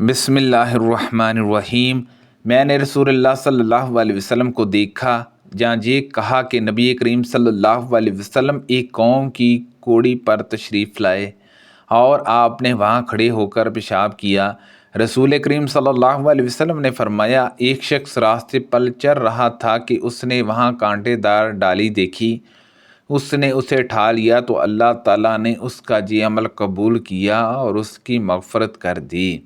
بسم اللہ الرحمن الرحیم۔ میں نے رسول اللہ صلی اللہ علیہ وسلم کو دیکھا جہاں یہ کہا کہ نبی کریم صلی اللہ علیہ وسلم ایک قوم کی کوڑی پر تشریف لائے اور آپ نے وہاں کھڑے ہو کر پیشاب کیا۔ رسول کریم صلی اللہ علیہ وسلم نے فرمایا، ایک شخص راستے پر چل رہا تھا کہ اس نے وہاں کانٹے دار ڈالی دیکھی، اس نے اسے اٹھا لیا تو اللہ تعالیٰ نے اس کا یہ عمل قبول کیا اور اس کی مغفرت کر دی۔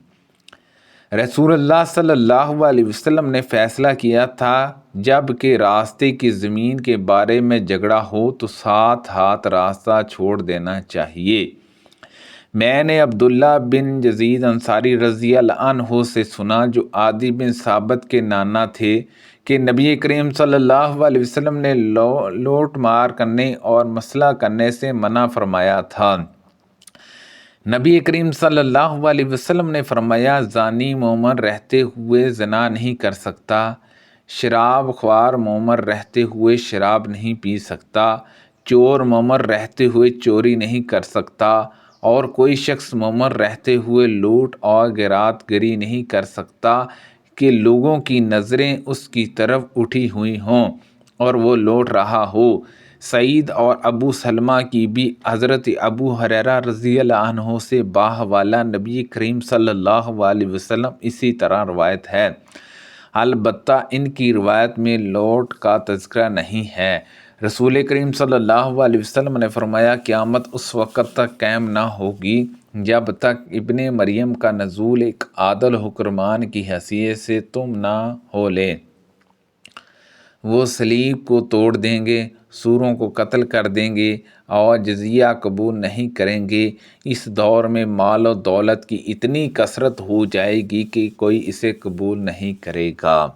رسول اللہ صلی اللہ علیہ وسلم نے فیصلہ کیا تھا جب کہ راستے کی زمین کے بارے میں جھگڑا ہو تو 7 ہاتھ راستہ چھوڑ دینا چاہیے۔ میں نے عبداللہ بن یزید انصاری رضی اللہ عنہ سے سنا، جو عادی بن ثابت کے نانا تھے، کہ نبی کریم صلی اللہ علیہ وسلم نے لوٹ مار کرنے اور مسئلہ کرنے سے منع فرمایا تھا۔ نبی کریم صلی اللہ علیہ وسلم نے فرمایا، زانی مومن رہتے ہوئے زنا نہیں کر سکتا، شراب خوار مومن رہتے ہوئے شراب نہیں پی سکتا، چور مومن رہتے ہوئے چوری نہیں کر سکتا، اور کوئی شخص مومن رہتے ہوئے لوٹ اور غارت گری نہیں کر سکتا کہ لوگوں کی نظریں اس کی طرف اٹھی ہوئی ہوں اور وہ لوٹ رہا ہو۔ سعید اور ابو سلمہ کی بھی حضرت ابو ہریرہ رضی اللہ عنہ سے باحوالہ نبی کریم صلی اللہ علیہ وسلم اسی طرح روایت ہے، البتہ ان کی روایت میں لوٹ کا تذکرہ نہیں ہے۔ رسول کریم صلی اللہ علیہ وسلم نے فرمایا، قیامت اس وقت تک قائم نہ ہوگی جب تک ابن مریم کا نزول ایک عادل حکمران کی حیثیت سے تم نہ ہو لے۔ وہ صلیب کو توڑ دیں گے، سوروں کو قتل کر دیں گے اور جزیہ قبول نہیں کریں گے۔ اس دور میں مال و دولت کی اتنی کثرت ہو جائے گی کہ کوئی اسے قبول نہیں کرے گا۔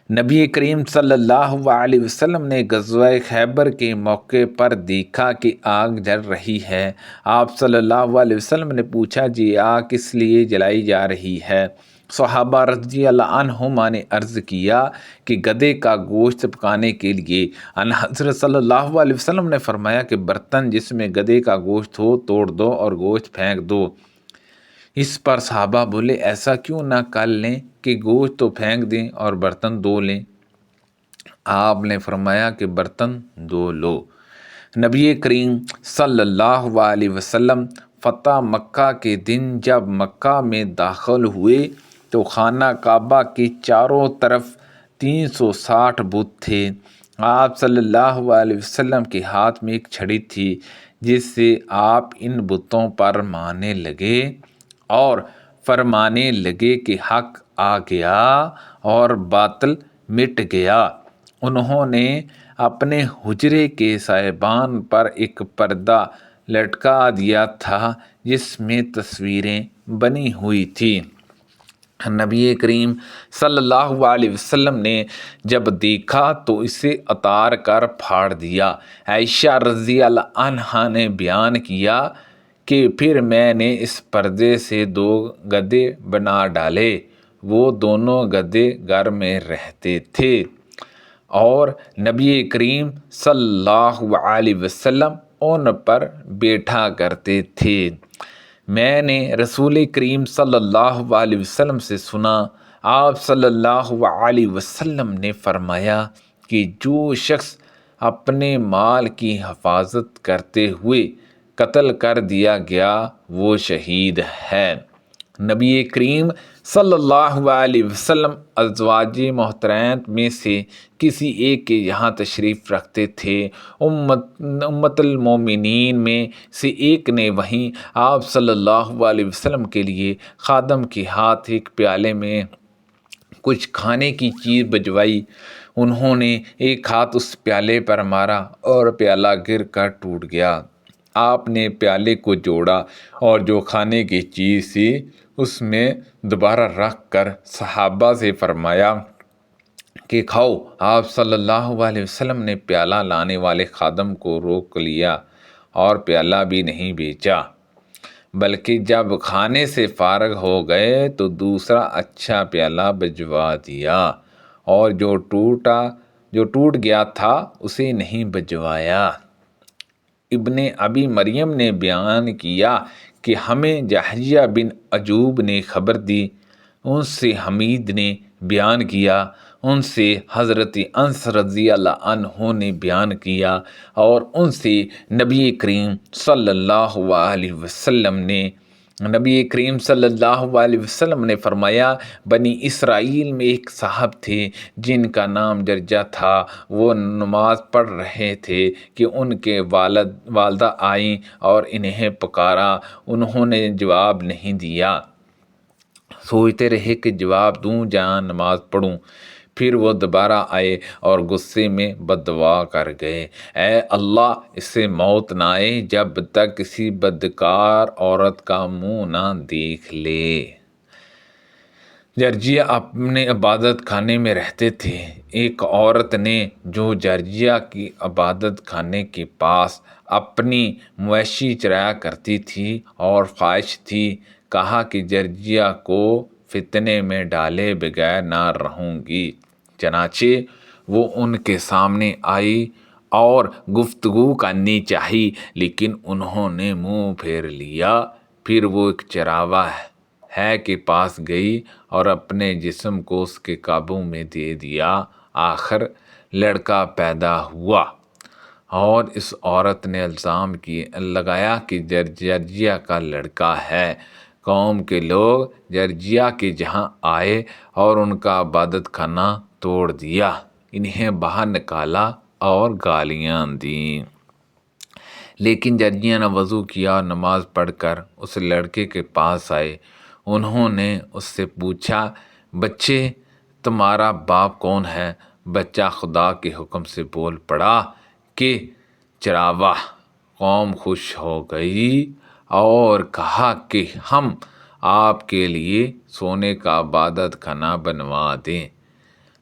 نبی کریم صلی اللہ علیہ وسلم نے غزوہ خیبر کے موقع پر دیکھا کہ آگ جل رہی ہے۔ آپ صلی اللہ علیہ وسلم نے پوچھا، یہ آگ کس لیے جلائی جا رہی ہے؟ صحابہ رضی اللہ عنہم نے عرض کیا کہ گدھے کا گوشت پکانے کے لیے۔ حضرت صلی اللہ علیہ وسلم نے فرمایا کہ برتن جس میں گدھے کا گوشت ہو توڑ دو اور گوشت پھینک دو۔ اس پر صحابہ بولے، ایسا کیوں نہ کر لیں کہ گوشت تو پھینک دیں اور برتن دھو لیں؟ آپ نے فرمایا کہ برتن دھو لو۔ نبی کریم صلی اللہ علیہ وسلم فتح مکہ کے دن جب مکہ میں داخل ہوئے تو خانہ کعبہ کے چاروں طرف 360 بت تھے۔ آپ صلی اللہ علیہ وسلم کے ہاتھ میں ایک چھڑی تھی جس سے آپ ان بتوں پر مارنے لگے اور فرمانے لگے کہ حق آ گیا اور باطل مٹ گیا۔ انہوں نے اپنے حجرے کے سائبان پر ایک پردہ لٹکا دیا تھا جس میں تصویریں بنی ہوئی تھیں۔ نبی کریم صلی اللہ علیہ وسلم نے جب دیکھا تو اسے اتار کر پھاڑ دیا۔ عائشہ رضی اللہ عنہا نے بیان کیا کہ پھر میں نے اس پردے سے 2 گدھے بنا ڈالے۔ وہ دونوں گدھے گھر میں رہتے تھے اور نبی کریم صلی اللہ علیہ وسلم ان پر بیٹھا کرتے تھے۔ میں نے رسول کریم صلی اللہ علیہ وسلم سے سنا، آپ صلی اللہ علیہ وسلم نے فرمایا کہ جو شخص اپنے مال کی حفاظت کرتے ہوئے قتل کر دیا گیا وہ شہید ہے۔ نبی کریم صلی اللہ علیہ وسلم ازواج محترمات میں سے کسی ایک کے یہاں تشریف رکھتے تھے۔ امت المومنین میں سے ایک نے وہیں آپ صلی اللہ علیہ وسلم کے لیے خادم کے ہاتھ ایک پیالے میں کچھ کھانے کی چیز بھجوائی۔ انہوں نے ایک ہاتھ اس پیالے پر مارا اور پیالہ گر کر ٹوٹ گیا۔ آپ نے پیالے کو جوڑا اور جو کھانے کی چیز تھی اس میں دوبارہ رکھ کر صحابہ سے فرمایا کہ کھاؤ۔ آپ صلی اللہ علیہ وسلم نے پیالہ لانے والے خادم کو روک لیا اور پیالہ بھی نہیں بیچا، بلکہ جب کھانے سے فارغ ہو گئے تو دوسرا اچھا پیالہ بھجوا دیا اور جو ٹوٹ گیا تھا اسے نہیں بھجوایا۔ ابن ابی مریم نے بیان کیا کہ ہمیں جہیہ بن عجوب نے خبر دی، ان سے حمید نے بیان کیا، ان سے حضرت انس رضی اللہ عنہ نے بیان کیا، اور ان سے نبی کریم صلی اللہ علیہ وسلم نے نے فرمایا، بنی اسرائیل میں ایک صاحب تھے جن کا نام جرجہ تھا، وہ نماز پڑھ رہے تھے کہ ان کے والدہ آئیں اور انہیں پکارا، انہوں نے جواب نہیں دیا، سوچتے رہے کہ جواب دوں یا نماز پڑھوں، پھر وہ دوبارہ آئے اور غصے میں بددعا کر گئے، اے اللہ اسے موت نہ آئے جب تک کسی بدکار عورت کا منہ نہ دیکھ لے۔ جرجیہ اپنے عبادت خانے میں رہتے تھے۔ ایک عورت نے جو جرجیہ کی عبادت خانے کے پاس اپنی مویشی چرایا کرتی تھی اور خواہش تھی، کہا کہ جرجیہ کو فتنے میں ڈالے بغیر نہ رہوں گی، چنانچہ وہ ان کے سامنے آئی اور گفتگو کرنی چاہی، لیکن انہوں نے منہ پھیر لیا۔ پھر وہ ایک چراواہ ہے کے پاس گئی اور اپنے جسم کو اس کے قابو میں دے دیا۔ آخر لڑکا پیدا ہوا اور اس عورت نے الزام لگایا کہ جرجیہ کا لڑکا ہے۔ قوم کے لوگ جرجیہ کے جہاں آئے اور ان کا عبادت خانہ توڑ دیا، انہیں باہر نکالا اور گالیاں دیں، لیکن جرجیہ نے وضو کیا اور نماز پڑھ کر اس لڑکے کے پاس آئے۔ انہوں نے اس سے پوچھا، بچے تمہارا باپ کون ہے؟ بچہ خدا کے حکم سے بول پڑا کہ چراواہ۔ قوم خوش ہو گئی اور کہا کہ ہم آپ کے لیے سونے کا عبادت خانہ بنوا دیں۔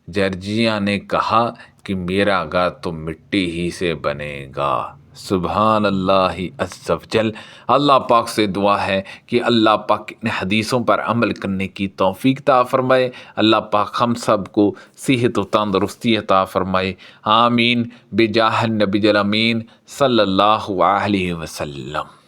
جرجیہ نے کہا کہ میرا گھر تو مٹی ہی سے بنے گا۔ سبحان اللہ عز و جل۔ اللہ پاک سے دعا ہے کہ اللہ پاک ان حدیثوں پر عمل کرنے کی توفیق عطا فرمائے۔ اللہ پاک ہم سب کو صحت و تندرستی عطا فرمائے، آمین، بجاہ النبی الامین صلی اللہ علیہ وسلم۔